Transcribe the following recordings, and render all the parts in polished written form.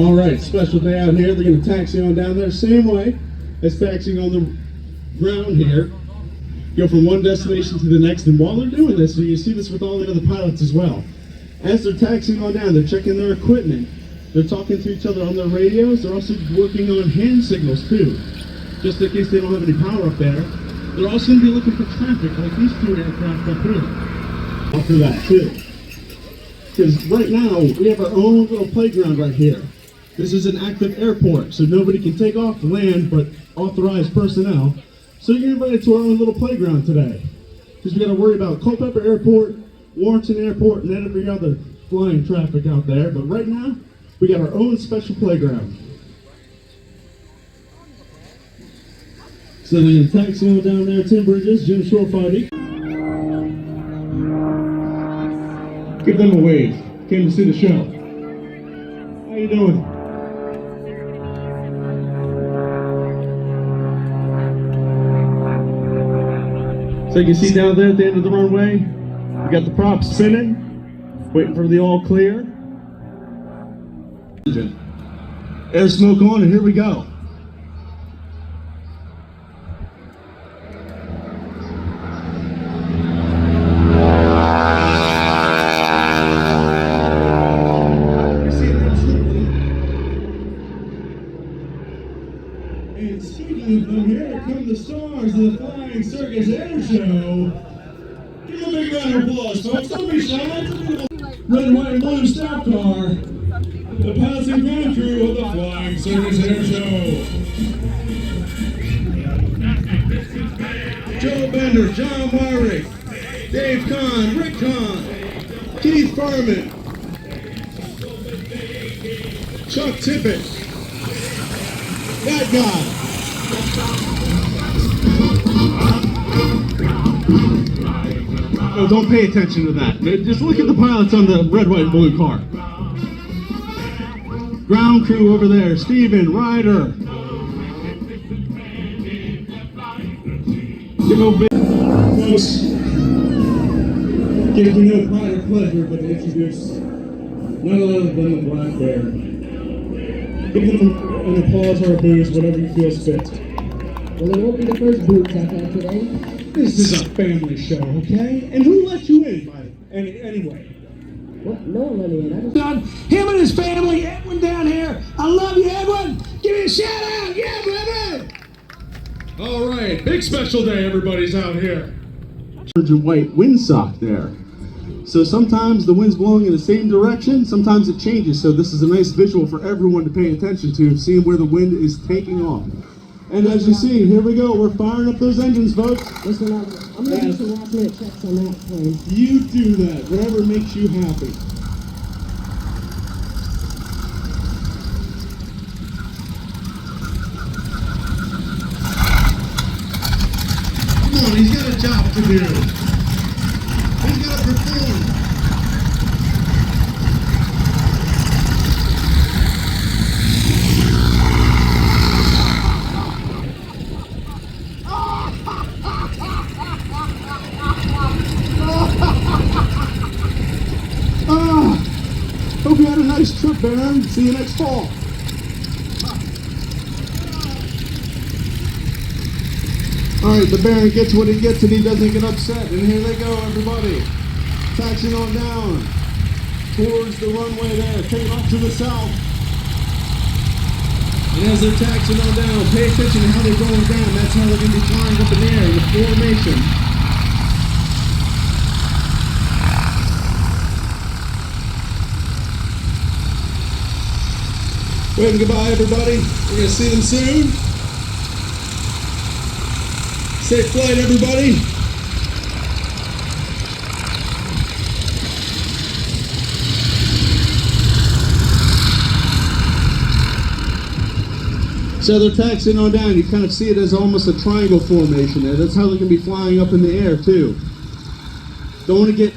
All right, special day out here. They're going to taxi on down there, same way as taxiing on the ground here. Go from one destination to the next, and while they're doing this, so you see this with all the other pilots as well. As they're taxiing on down, they're checking their equipment. They're talking to each other on their radios. They're also working on hand signals too, just in case they don't have any power up there. They're also going to be looking for traffic, like these two aircraft up here. After that too. Because right now, we have our own little playground right here. This is an active airport, so nobody can take off the land but authorized personnel. So you're invited to our own little playground today. Because we got to worry about Culpeper Airport, Warrenton Airport, and every other flying traffic out there. But right now, we got our own special playground. So they're going to taxi on down there, Tim Bridges, Jim Shorefody. Give them a wave. Came to see the show. How you doing? So you can see down there at the end of the runway, we got the props spinning, waiting for the all clear. Air smoke on, and here we go. And speaking of them, here come the stars of the flying Circus Airshow. Give them a big round of applause, folks. Don't be shy. Red, white, and blue staff car. The pilots and ground crew of the flying Circus Airshow. Joe Bender, John Warwick, Dave Kahn, Rick Kahn, Keith Furman, Chuck Tippett. That guy. No, don't pay attention to that. Just look at the pilots on the red, white, and blue car. Ground crew over there, Steven, Ryder. Give them a big... Folks, gives me no pride or pleasure but to introduce none other than the Black Bear. Give them an applause or a boost, whatever you feel fit. Well, it won't be the first boost I've had today. This is a family show, okay? And who let you in, anyway? Well, no one let me in. I just... Done. Him and his family, Edwin down here. I love you, Edwin. Give me a shout out. Yeah, brother. All right, big special day, everybody's out here. Orange and white windsock there. So sometimes the wind's blowing in the same direction, sometimes it changes. So this is a nice visual for everyone to pay attention to, seeing where the wind is taking off. And as you see, here we go. We're firing up those engines, folks. Listen, I'm going to do some last minute checks on that plane. You do that, whatever makes you happy. Come on, he's got a job to do. He's got to perform. Hope you had a nice trip, Baron. See you next fall. Alright, the Baron gets what he gets and he doesn't get upset. And here they go, everybody. Taxiing on down towards the runway there. Taking off to the south. And as they're taxiing on down, pay attention to how they're going down. That's how they're going to be flying up in the air in the formation. Waving goodbye, everybody. We're going to see them soon. Safe flight, everybody. So they're taxiing on down. You kind of see it as almost a triangle formation there. That's how they're going to be flying up in the air, too. Don't want to get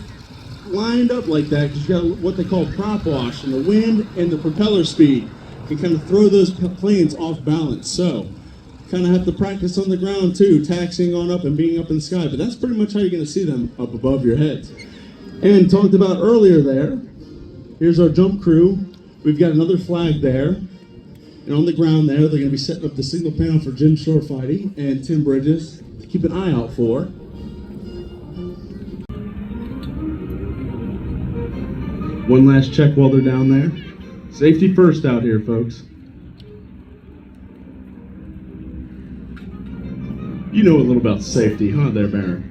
lined up like that because you got what they call prop wash, and the wind and the propeller speed can kind of throw those planes off balance. So kind of have to practice on the ground too, taxiing on up and being up in the sky. But that's pretty much how you're going to see them up above your heads. And talked about earlier there, here's our jump crew We've got another flag there. And on the ground there, they're going to be setting up the signal panel for Jim Shore Fighting and Tim Bridges to keep an eye out for. One last check while they're down there. Safety first out here, folks. You know a little about safety, huh, there, Baron?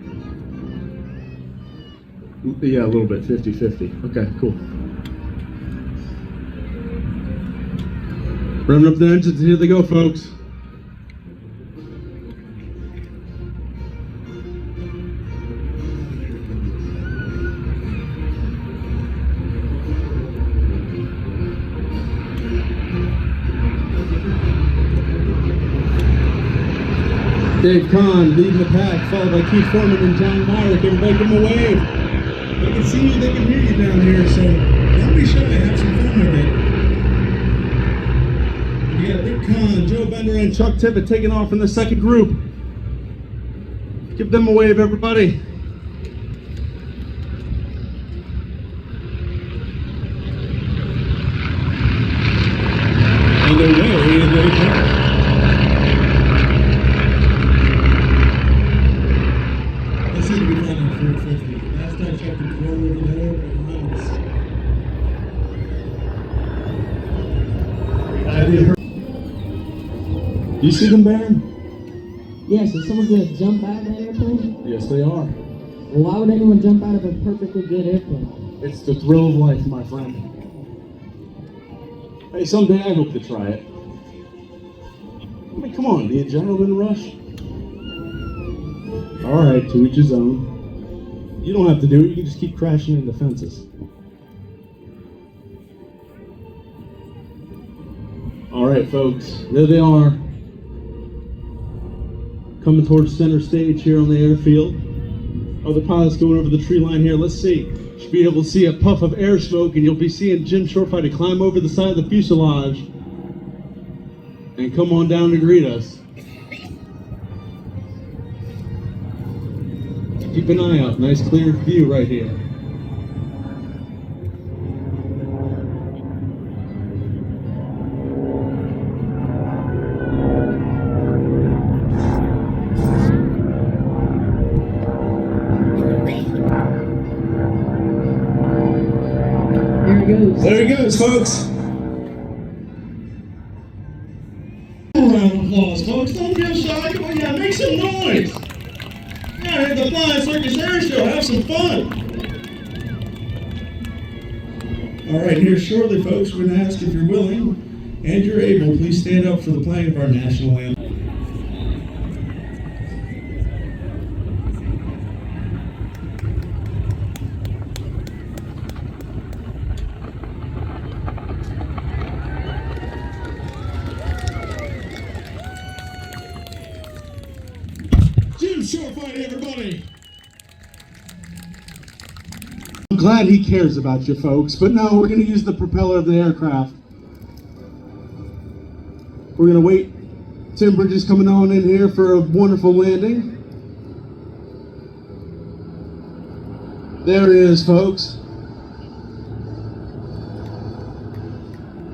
Yeah, a little bit, 50-50. Okay, cool. Revving up the engines, here they go, folks. Dave Kahn leading the pack, followed by Keith Foreman and John Myrick. Everybody give them a wave. They can see you, they can hear you down here, so don't be shy, have some fun with it. You got Luke Kahn, Joe Bender, and Chuck Tippett taking off in the second group. Give them a wave, everybody. And away they go. You see them, Baron? Yes, is someone going to jump out of that airplane? Yes, they are. Well, why would anyone jump out of a perfectly good airplane? It's the thrill of life, my friend. Hey, someday I hope to try it. I mean, come on, the adrenaline rush. All right, to each his own. You don't have to do it. You can just keep crashing into fences. All right, folks, there they are. Coming towards center stage here on the airfield. Other pilots going over the tree line here. Let's see. Should be able to see a puff of air smoke, and you'll be seeing Jim Shore Fighting climb over the side of the fuselage and come on down to greet us. Keep an eye out. Nice clear view right here. There he goes, folks. Round of applause, folks. Don't feel shy. Come on, yeah, make some noise. Yeah, hit the Flying Circus Airshow. Have some fun. All right, here shortly, folks, we're going to ask if you're willing and you're able, please stand up for the playing of our national anthem. Shore Fighting, everybody. I'm glad he cares about you folks, but no, we're going to use the propeller of the aircraft. We're going to wait. Tim Bridges coming on in here for a wonderful landing. There it is, folks.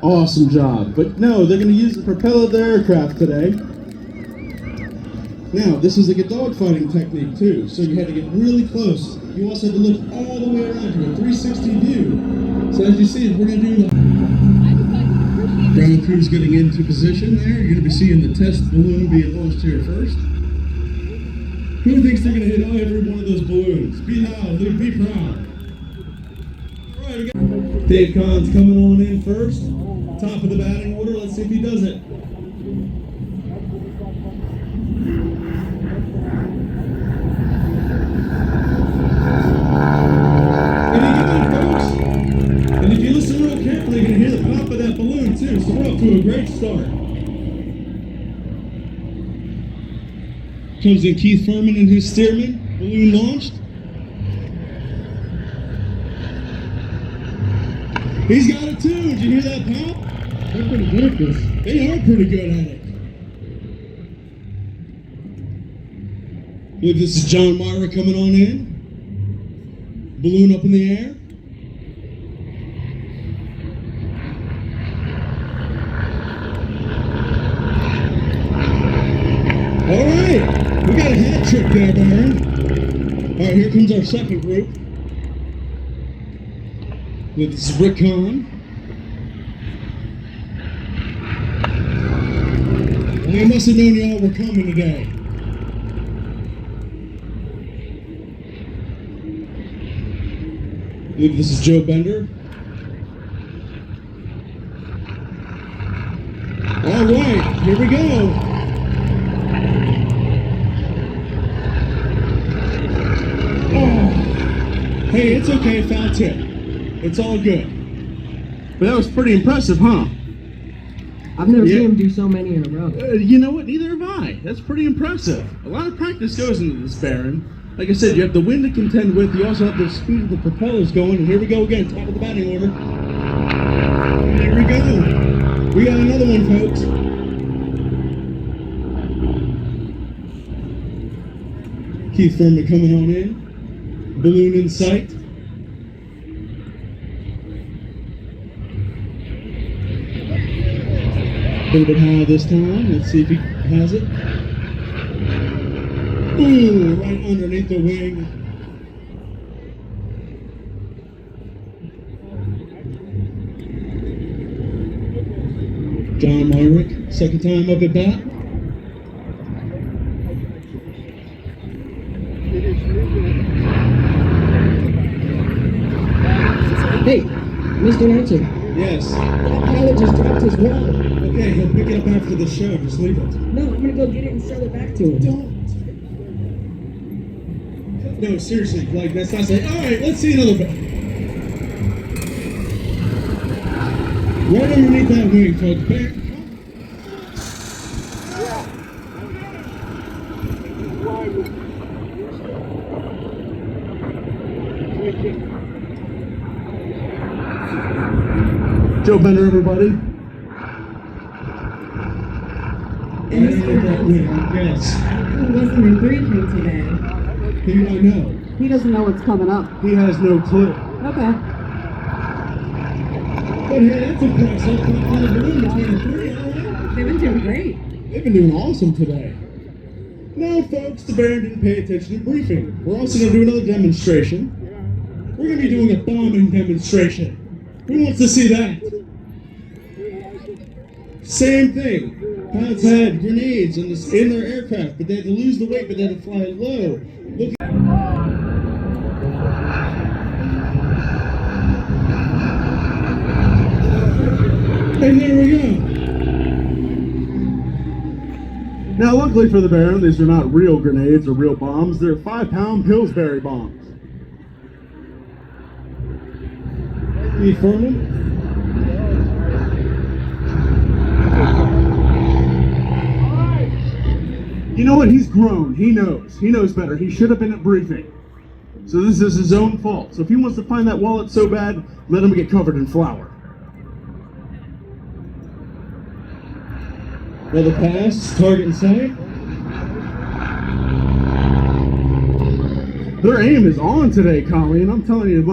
Awesome job. But no, they're going to use the propeller of the aircraft today. Now, this is like a dogfighting technique too, so you had to get really close. You also had to look all the way around to a 360 view. So as you see, we're going to do ground crew's getting into position there. You're going to be seeing the test balloon being launched here first. Who thinks they're going to hit every one of those balloons? Be loud, Luke, be proud. All right, we got Dave Kahn's coming on in first. Top of the batting order. Let's see if he does it. And if you listen real carefully, you're going to hear the pop of that balloon too. So we're off to a great start. Comes in Keith Foreman and his steerman. Balloon launched. He's got it too. Did you hear that pop? They're pretty good at this. They are pretty good at it. Look, this is John Myra coming on in. Balloon up in the air. our second group. This is Rick Kahn. I must have known y'all were coming today. I believe this is Joe Bender. All right, here we go. Oh, hey, it's okay, foul tip. It's all good. But that was pretty impressive, huh? I've never seen him do so many in a row. You know what? Neither have I. That's pretty impressive. A lot of practice goes into this, Baron. Like I said, you have the wind to contend with. You also have the speed of the propellers going. And here we go again, top of the batting order. There we go. We got another one, folks. Keith Furman coming on in. Balloon in sight. A little bit high this time. Let's see if he has it. Ooh, right underneath the wing. John Myrick, second time up at bat. Hey, Mr. Nancy. Yes. That pilot just dropped his wallet. Okay, he'll pick it up after the show. Just leave it. No, I'm gonna go get it and sell it back to him. Don't. No, seriously, like that's not saying. All right, let's see another bat. Right underneath that wing, folks. Back. Joe Bender, everybody. Yes. He wasn't in briefing today. I know. He doesn't know what's coming up. He has no clue. Okay. But hey, that's impressive. On the balloon between the three, all right. They've been doing great. They've been doing awesome today. Now, folks, the Baron didn't pay attention to briefing. We're also going to do another demonstration. We're going to be doing a bombing demonstration. Who wants to see that? Same thing. Pilots had grenades in their aircraft, but they had to lose the weight, but they had to fly low. Look. And there we go. Now, luckily for the Baron, these are not real grenades or real bombs. They're 5-pound Pillsbury bombs. Keith Furman. You know what? He's grown. He knows. He knows better. He should have been at briefing. So this is his own fault. So if he wants to find that wallet so bad, let him get covered in flour. Another pass, target in sight. Their aim is on today, Colleen. I'm telling you,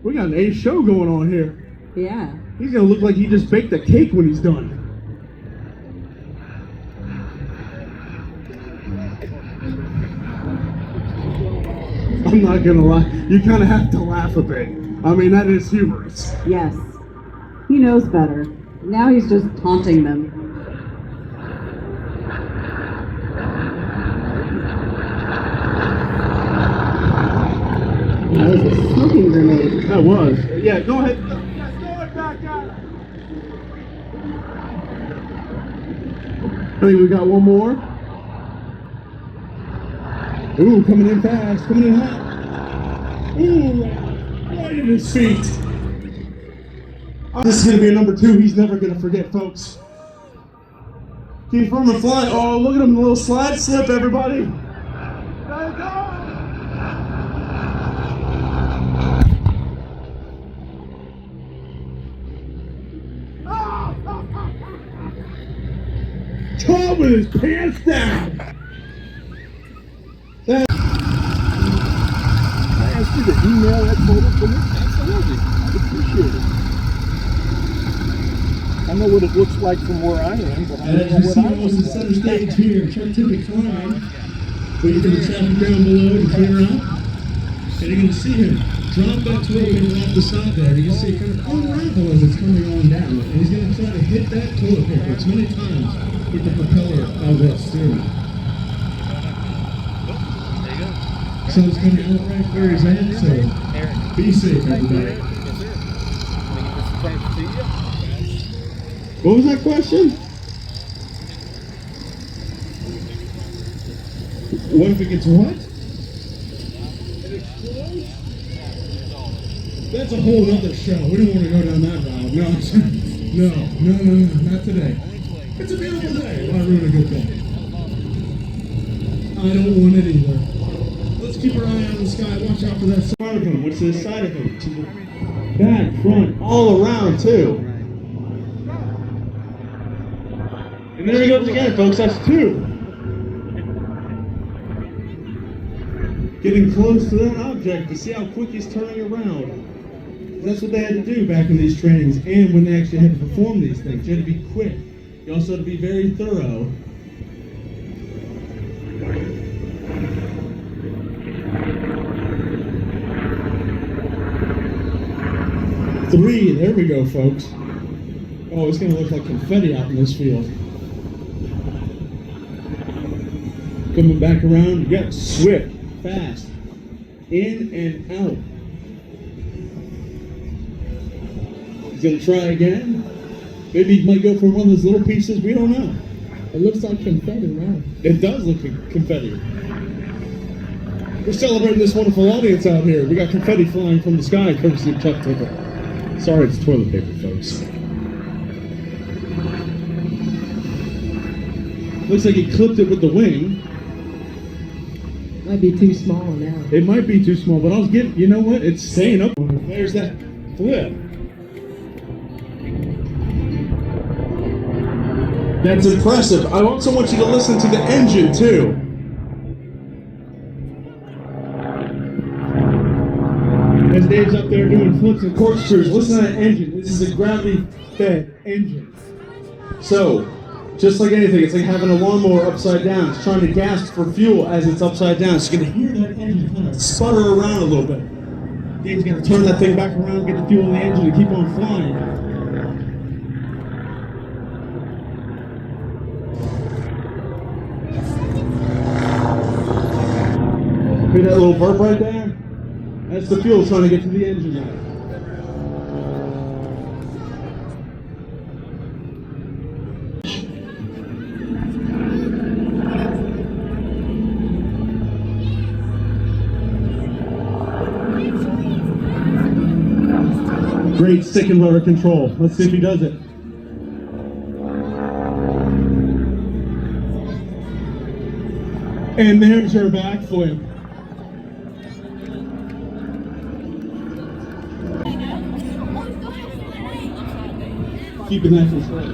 we got an ace show going on here. Yeah. He's gonna look like he just baked a cake when he's done. I'm not gonna lie, you kind of have to laugh a bit. I mean, that is humorous. Yes. He knows better. Now he's just taunting them. That was a smoking grenade. That was. Yeah, go ahead. Go ahead, back out. I think we got one more. Ooh, coming in fast, coming in hot. Ooh, right at his feet. This is going to be a number 2 he's never going to forget, folks. Keith Furman flying. Oh, look at him, the little slide slip, everybody. There you go. Tom with his pants down. I asked you to email that photo for me? Absolutely. I appreciate it. I know what it looks like from where I am, but I don't know what I was the look center like. stage here, scientific flying. Waiting for the traffic down below to clear out. And you're going to see him drop that toilet paper off the side there. And you can see it kind of unravel as it's coming on down. And he's going to try to hit that toilet paper as many times with the propeller of that steering. Sun's coming out right where he's at, so be safe, everybody. What was that question? What if it gets what? That's a whole other show. We don't want to go down that route. No, not today. It's a beautiful day. Why ruin a good day? I don't want it either. Let's keep our eye on the sky. Watch out for that side of him. What's this side of him? To the back, front, all around too. And there he goes again, folks. That's 2. Getting close to that object to see how quick he's turning around. That's what they had to do back in these trainings and when they actually had to perform these things. You had to be quick. You also had to be very thorough. Three, there we go, folks. Oh, it's gonna look like confetti out in this field. Coming back around, you got swift, fast, in and out. He's gonna try again. Maybe he might go for one of those little pieces, we don't know. It looks like confetti now. It does look like confetti. We're celebrating this wonderful audience out here. We got confetti flying from the sky, courtesy of Chuck Tickle. Sorry, it's toilet paper, folks. Looks like he clipped it with the wing. Might be too small now. It might be too small, but I was getting, you know what? It's staying up. There's that flip. That's impressive. I also want you to listen to the engine, too. As Dave's up there doing flips and corkscrews, listen to that engine. This is a gravity-fed engine. So, just like anything, it's like having a lawnmower upside down. It's trying to gasp for fuel as it's upside down. So you're going to hear that engine kind of sputter around a little bit. Dave's going to turn that thing back around, get the fuel in the engine, and keep on flying. Hear that little burp right there? That's the fuel trying to get to the engine now. Great stick and rudder control. Let's see if he does it. And there's your backflip. Keeping that control.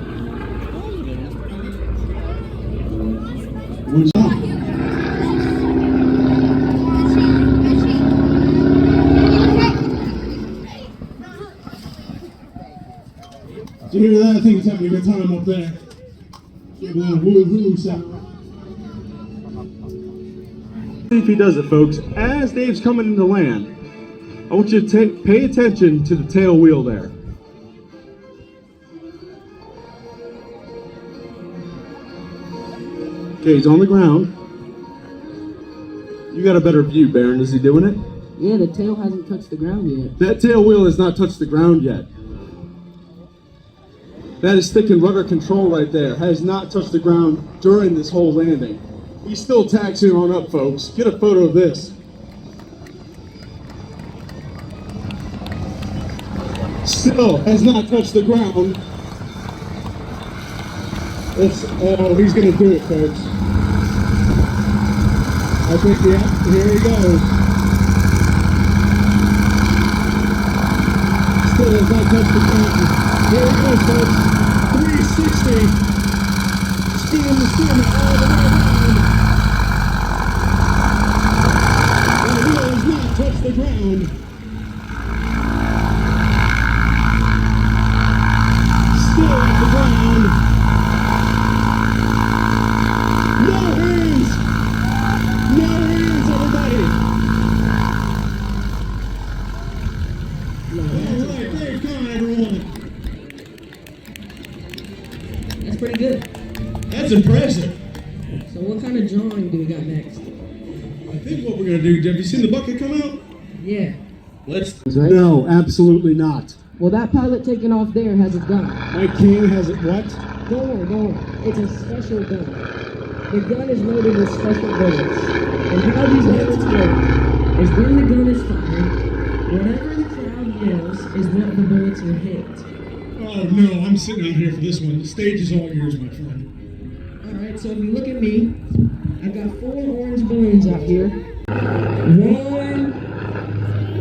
What's up? Did you hear that? I think he's having a good time up there. Give a little woo-hoo sound. See if he does it, folks. As Dave's coming into land, I want you to pay attention to the tail wheel there. Okay, he's on the ground. You got a better view, Baron. Is he doing it? Yeah, the tail hasn't touched the ground yet. That tail wheel has not touched the ground yet. That is stick and rudder control right there. Has not touched the ground during this whole landing. He's still taxiing on up, folks. Get a photo of this. Still has not touched the ground. Oh, he's gonna do it, folks. I think, yeah, here he goes. Still has not touched the ground. Here he goes, folks. 360. Spinning the steering all the way around. And the wheel has not touched the ground. Still at the ground. No hands, everybody. Alright, great, come on everyone. That's pretty good. That's impressive. So what kind of drawing do we got next? I think what we're gonna do, have you seen the bucket come out? Yeah. Let's. No, absolutely not. Well, that pilot taking off there has a gun. Mike King has it what? Don't worry. It's a special gun. The gun is loaded with special bullets. And how these bullets work is when the gun is fired, whatever the crowd yells is what the bullets will hit. Oh no, I'm sitting out here for this one. The stage is all yours, my friend. Alright, so if you look at me, I've got 4 orange balloons out here. 1,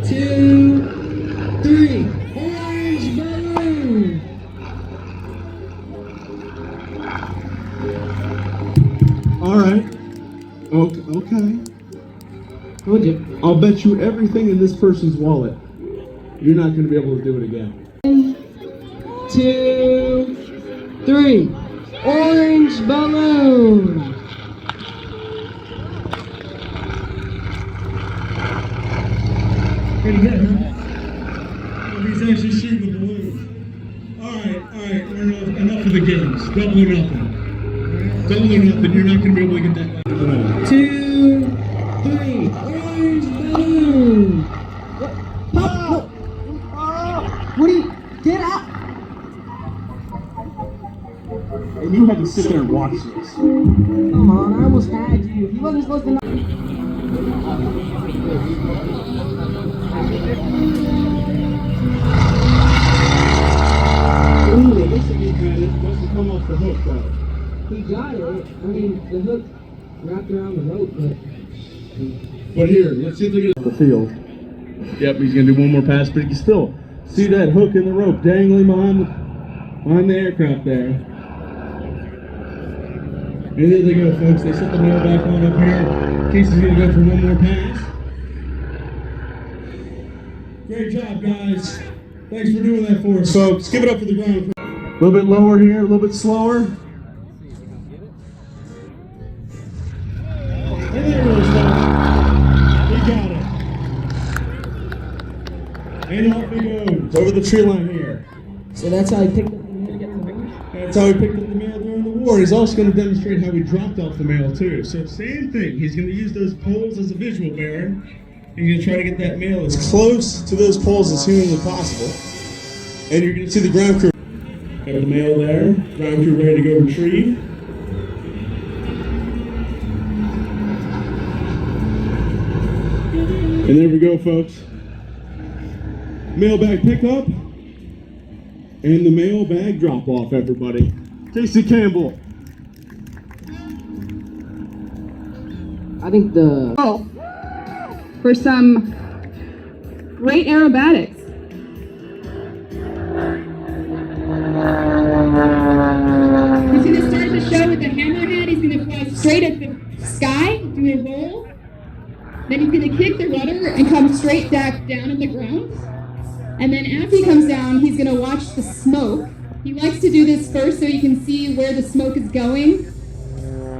2, 3. Orange balloon! Alright. Okay. Told you. I'll bet you everything in this person's wallet. You're not going to be able to do it again. 2, 3. Orange balloon! Pretty good, huh? He's actually shooting the balloon. Alright, enough of the games. Double or nothing. Double or nothing, you're not going to be able to get that back. 2, 3. Orange balloon! What? Pop! What do you... Get out! And you had to sit there and watch this. Come on, I almost had you. You wasn't supposed to know. Ooh, it looks like it doesn't come off the hook though. He got it. I mean, the hook wrapped around the rope, But here, let's see if they get off the field. Yep, he's going to do one more pass, but you can still see that hook in the rope dangling behind the aircraft there. And there they go, folks. They set the mail back on up here. Casey's going to go for one more pass. Great job, guys. Thanks for doing that for us, folks. Give it up for the ground. A little bit lower here, a little bit slower. And there goes, folks. He got it. And off he goes. Over the tree line here. so that's how he picked up the mail to get the mail. That's how he picked up the mail during the war. He's also going to demonstrate how he dropped off the mail, too. So same thing. He's going to use those poles as a visual bearer. You're going to try to get that mail as close to those poles as humanly possible. And you're going to see the ground crew. Got the mail there. Ground crew ready to go retrieve. And there we go, folks. Mailbag pickup. And the mailbag drop off, everybody. Casey Campbell. I think the... Oh, for some great aerobatics. He's going to start the show with the hammerhead. He's going to fly straight at the sky, do a roll. Then he's going to kick the rudder and come straight back down in the ground. And then as he comes down, he's going to watch the smoke. He likes to do this first so you can see where the smoke is going.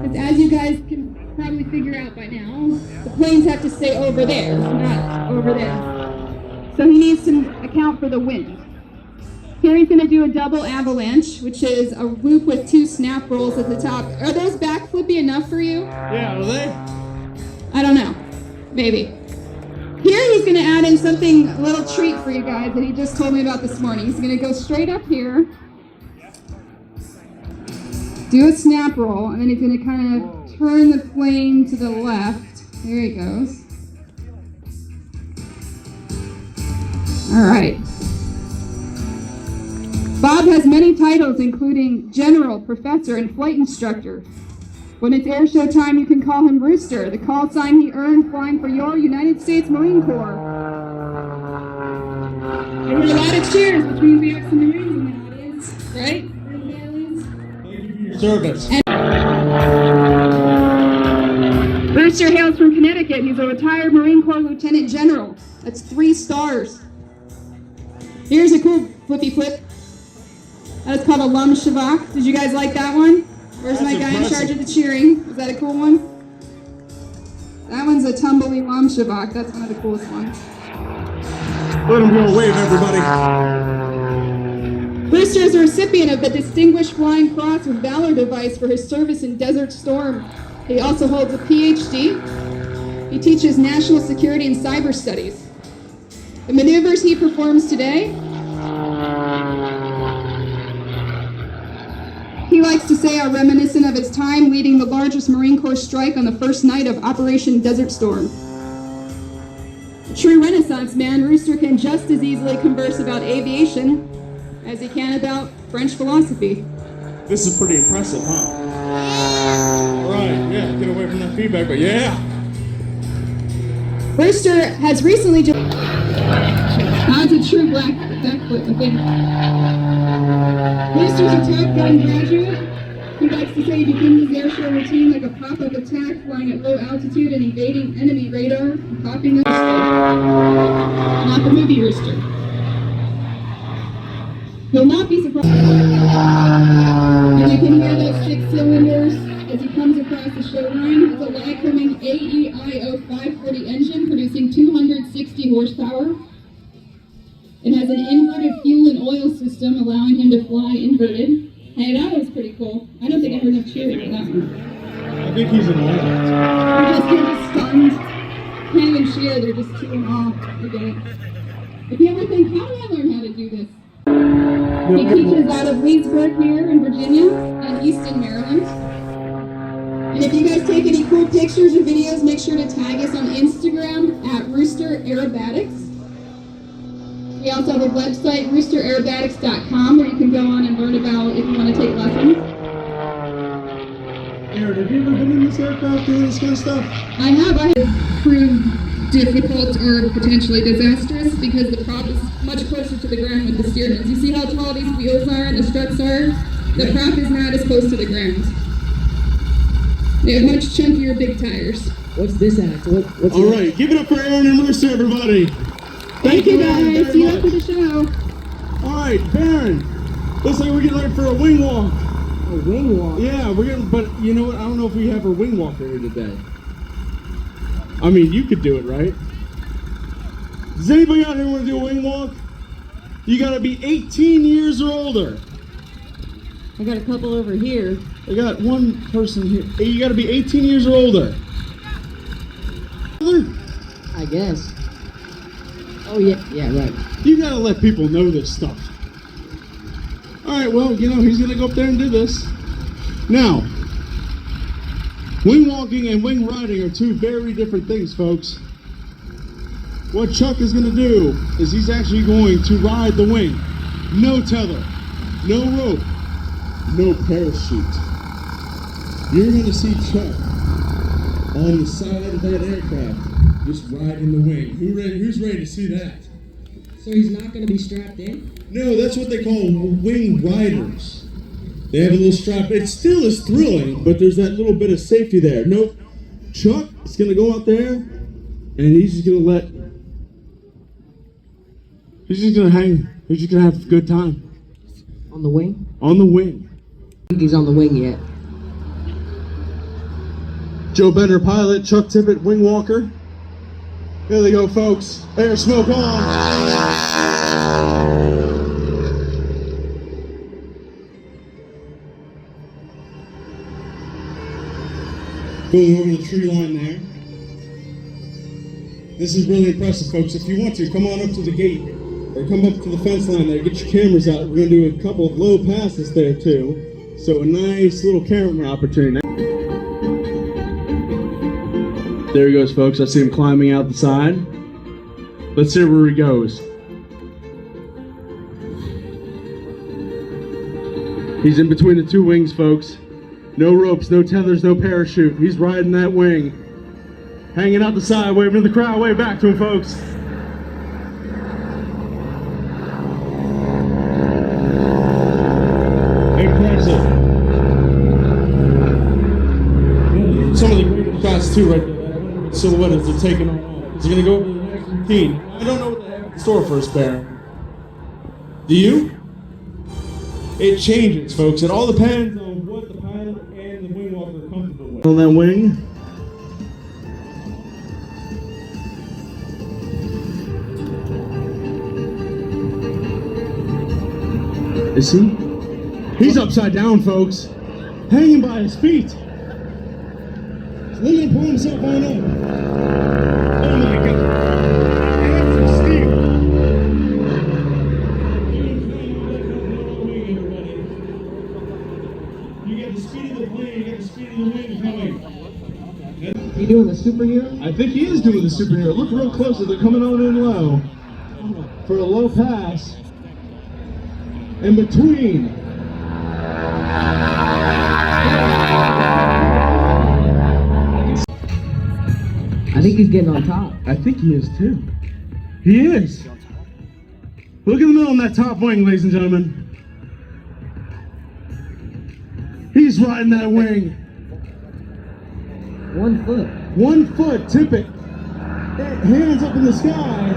Because as you guys can probably figure out by now, the planes have to stay over there, not over there. So he needs to account for the wind. Here he's going to do a double avalanche, which is a loop with 2 snap rolls at the top. Are those backflippy enough for you? Yeah, are they? I don't know. Maybe. Here he's going to add in something, a little treat for you guys that he just told me about this morning. He's going to go straight up here, do a snap roll, and then he's going to kind of turn the plane to the left. There he goes. All right. Bob has many titles, including general, professor, and flight instructor. When it's airshow time, you can call him Rooster, the call sign he earned flying for your United States Marine Corps. There were a lot of cheers, which means we have some Marines in the audience, right? Thank you for your service. Rooster hails from Connecticut. He's a retired Marine Corps Lieutenant General. That's 3 stars. Here's a cool flippy flip. That's called a lum shavak. Did you guys like that one? Where's my guy in charge of the cheering? Was that a cool one? That one's a tumbly lum shavak. That's one of the coolest ones. Let him go. Wave, everybody. Rooster is a recipient of the Distinguished Flying Cross with Valor device for his service in Desert Storm. He also holds a PhD. He teaches national security and cyber studies. The maneuvers he performs today, he likes to say, are reminiscent of his time leading the largest Marine Corps strike on the first night of Operation Desert Storm. A true Renaissance man, Rooster can just as easily converse about aviation as he can about French philosophy. This is pretty impressive, huh? Right, yeah, get away from that feedback, but yeah. Rooster has recently joined. That's a true black backflip, I think. Rooster's a Top Gun graduate. He likes to say he begins his airshow routine like a pop-up attack, flying at low altitude and evading enemy radar and popping up. Not the movie Rooster. You'll not be surprised. And you can hear those 6 cylinders as he comes across the show line. It's a Lycoming AEIO 540 engine producing 260 horsepower. It has an inverted fuel and oil system allowing him to fly inverted. Hey, that was pretty cool. I don't think I heard enough cheering for that one. I think he's an old. They're just stunned. Can't even cheer, they're just too in awe. Forget it. If you ever think, how did I learn how to do this? He teaches out of Leesburg here in Virginia and Easton, Maryland. And if you guys take any cool pictures or videos, make sure to tag us on Instagram at Rooster Aerobatics. We also have a website, roosteraerobatics.com, where you can go on and learn about if you want to take lessons. Aaron, have you ever been in this aircraft doing this kind of stuff? I have proved difficult or potentially disastrous because the prop is much closer to the ground with the steermans. You see how tall these wheels are and the struts are? The prop is not as close to the ground. They have much chunkier big tires. What's this act? What's All right, give it up for Aaron and Rooster, everybody. Thank you Aaron, guys. very See you much. after the show. All right, Baron. Looks like we're getting ready for a wing walk. A wing walk? Yeah, we're getting, but you know what? I don't know if we have a wing walker here today. I mean, you could do it, right? Does anybody out here want to do a wing walk? You gotta be 18 years or older. I got a couple over here. I got one person here. Hey, you gotta be 18 years or older. I guess. Oh, yeah, right. You gotta let people know this stuff. Alright, well, you know, he's gonna go up there and do this. Now, wing walking and wing riding are two very different things, folks. What Chuck is gonna do is he's actually going to ride the wing. No tether, no rope, no parachute. You're gonna see Chuck on the side of that aircraft, just riding the wing. Who's ready to see that? So he's not going to be strapped in? No, that's what they call wing riders. They have a little strap. It still is thrilling, but there's that little bit of safety there. Nope. Chuck is going to go out there, and he's just going to he's just going to hang. He's just going to have a good time. On the wing? On the wing. I think he's on the wing yet. Joe Bender, pilot. Chuck Tippett, wing walker. Here they go, folks. Air smoke on. Going over the tree line there. This is really impressive, folks. If you want to, come on up to the gate or come up to the fence line there. Get your cameras out. We're going to do a couple of low passes there, too. So a nice little camera opportunity. There he goes, folks. I see him climbing out the side. Let's see where he goes. He's in between the two wings, folks. No ropes, no tethers, no parachute. He's riding that wing. Hanging out the side, waving to the crowd. Wave back to him, folks. Impressive. Some of the greatest shots, too, right there. Silhouette as they're taking on off. Is he going to go over to the next routine? I don't know what they have in store for us, Baron. Do you? It changes, folks. It all depends on what the pilot and the wing walker are comfortable with. On that wing. Is he? He's upside down, folks. Hanging by his feet. He's gonna pull himself on up. Oh my God. Hands of steel. You got the speed of the plane, you got the speed of the wind coming. You doing the superhero? I think he is doing the superhero. Look real closely, they're coming on in low. For a low pass. In between. I think he's getting on top. I think he is too. He is. Look in the middle on that top wing, ladies and gentlemen. He's riding that wing. 1 foot. 1 foot, tip it. Hands up in the sky.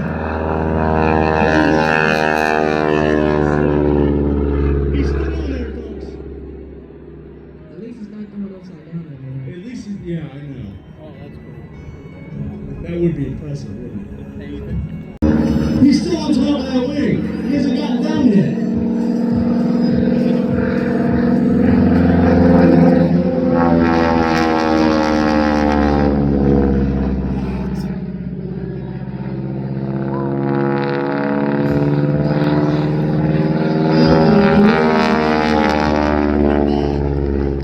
He's still on there, folks. At least he's not going upside down anymore. At least he's, yeah, I know. That would be impressive, wouldn't it? He's still on top of that wing. He hasn't gotten down yet.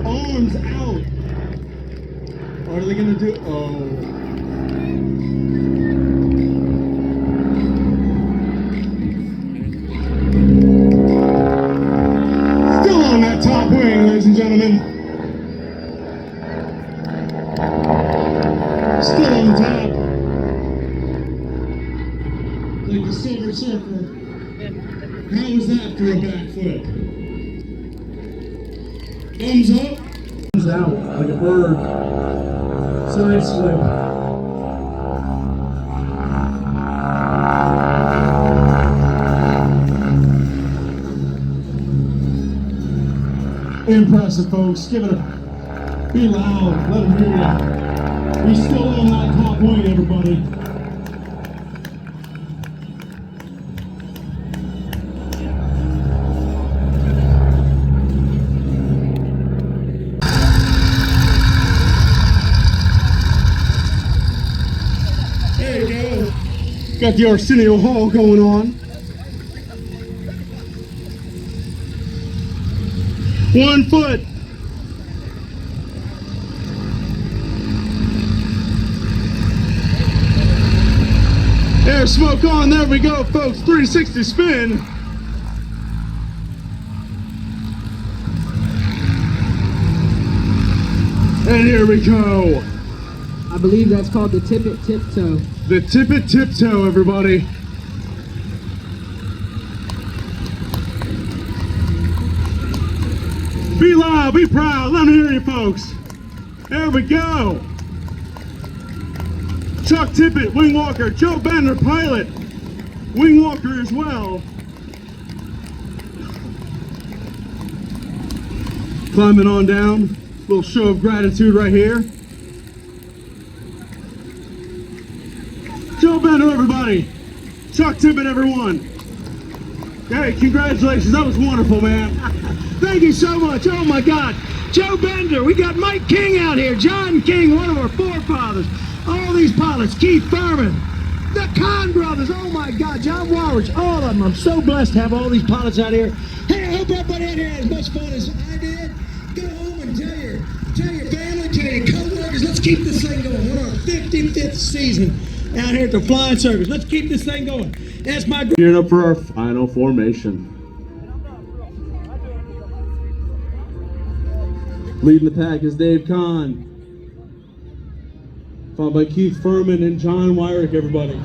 Arms out. What are they gonna do? Oh. Top wing, ladies and gentlemen. Still on top. Like the Silver Surfer. How was that for a backflip? Thumbs up. Thumbs out like a bird. Side slip. Impressive, folks. Give it a... Be loud. Let them hear you. He's still on that top wing, everybody. There you go. Got the Arsenio Hall going on. 1 foot. Air smoke on. There we go, folks. 360 spin. And here we go. I believe that's called the tip it tiptoe. The tip it tiptoe, everybody. Be loud, be proud. Let me hear you, folks. There we go. Chuck Tippett, wing walker. Joe Bender, pilot. Wing walker as well. Climbing on down. Little show of gratitude right here. Joe Bender, everybody. Chuck Tippett, everyone. Hey, congratulations. That was wonderful, man. Thank you so much. Oh my God. Joe Bender. We got Mike King out here. John King, one of our forefathers. All these pilots. Keith Thurman. The Kahn brothers. Oh my God. John Walrich. All of them. I'm so blessed to have all these pilots out here. Hey, I hope everybody out here had as much fun as I did. Go home and tell your family, tell your co-workers. Let's keep this thing going. We're on our 55th season out here at the Flying Circus. Let's keep this thing going. That's my... Gearing up for our final formation. Leading the pack is Dave Kahn, followed by Keith Furman and John Wyrick, everybody.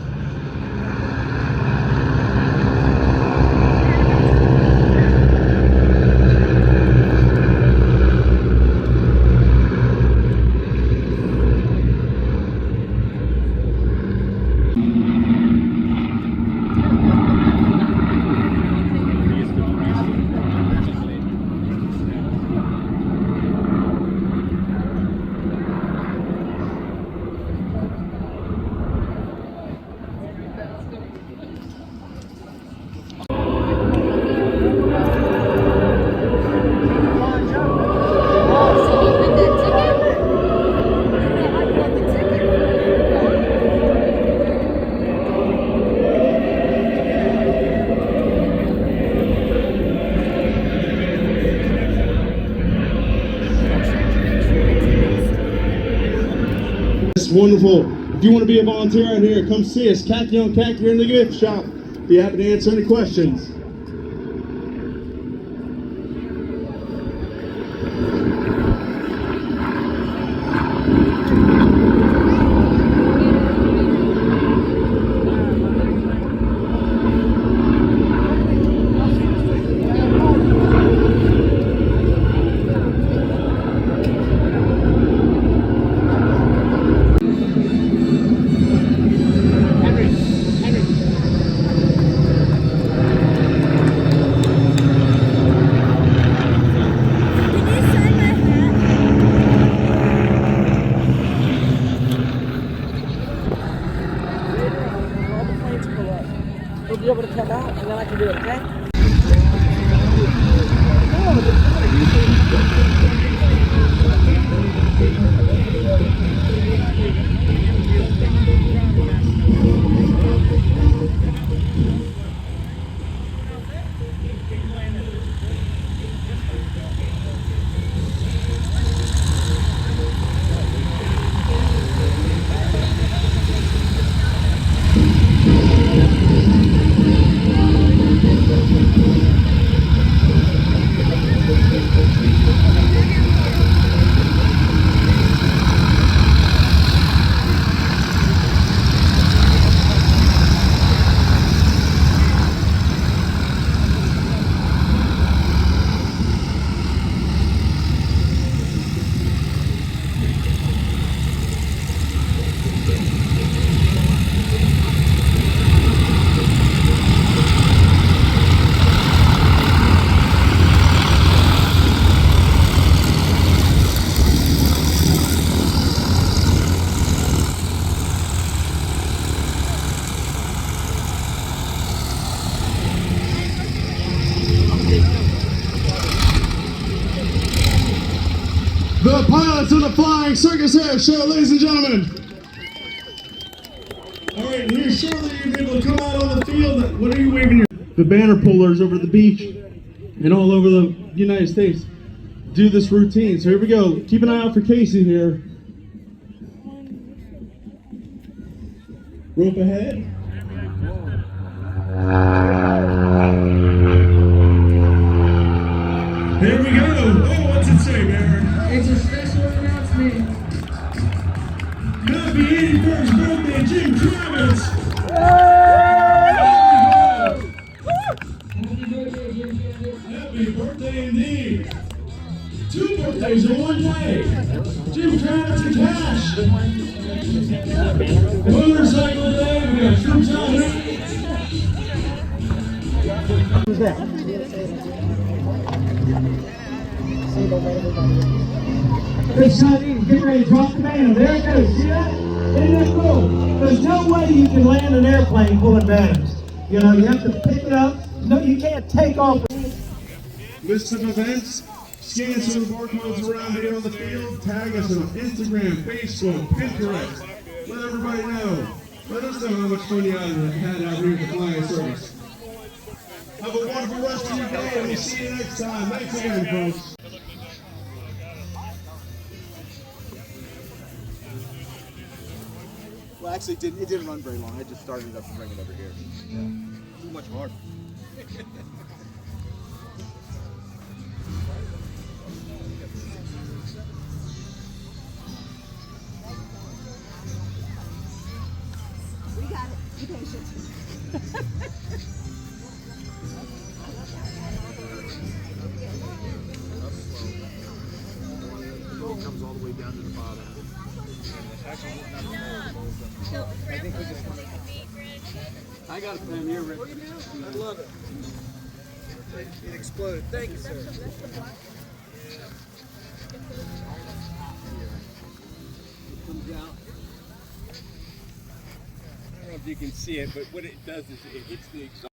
wonderful. If you want to be a volunteer out here, come see us. Khaki on Khaki in the gift shop. Be happy to answer any questions. You'll be able to come out, and then I can do it, okay? The pilots of the Flying Circus Airshow, ladies and gentlemen. All right, here shortly you'll be able to come out on the field. What are you waving your? The banner pullers over the beach and all over the United States do this routine. So here we go. Keep an eye out for Casey here. Rope ahead. There we go. Oh, what's it say, Baron? It's a special announcement. Happy 81st birthday, Jim Travis! Happy birthday indeed! 2 birthdays in one day! Jim Travis and Cash! Motorcycle day, we got troops out here! Who's that? This Chinese getting ready to drop the banner. There it goes. See that? Isn't that cool? There's no way you can land an airplane pulling banners. You know, you have to pick it up. No, you can't take off. List of events. Scan some of the barcodes around here on the field. Tag us on Instagram, Facebook, Pinterest. Let everybody know. Let us know how much fun you had out here at the Flying Circus. Have a wonderful rest of your day, and we'll see you next time. Thanks again, folks. Well, actually, it didn't run very long. I just started it up and bring it over here. Yeah. Too much hard. We got it. Be patient. It comes all the way down to the bottom. I got a fan here, Rick. I love it. It exploded. Thank you, sir. It comes out. I don't know if you can see it, but what it does is it hits the exhaust.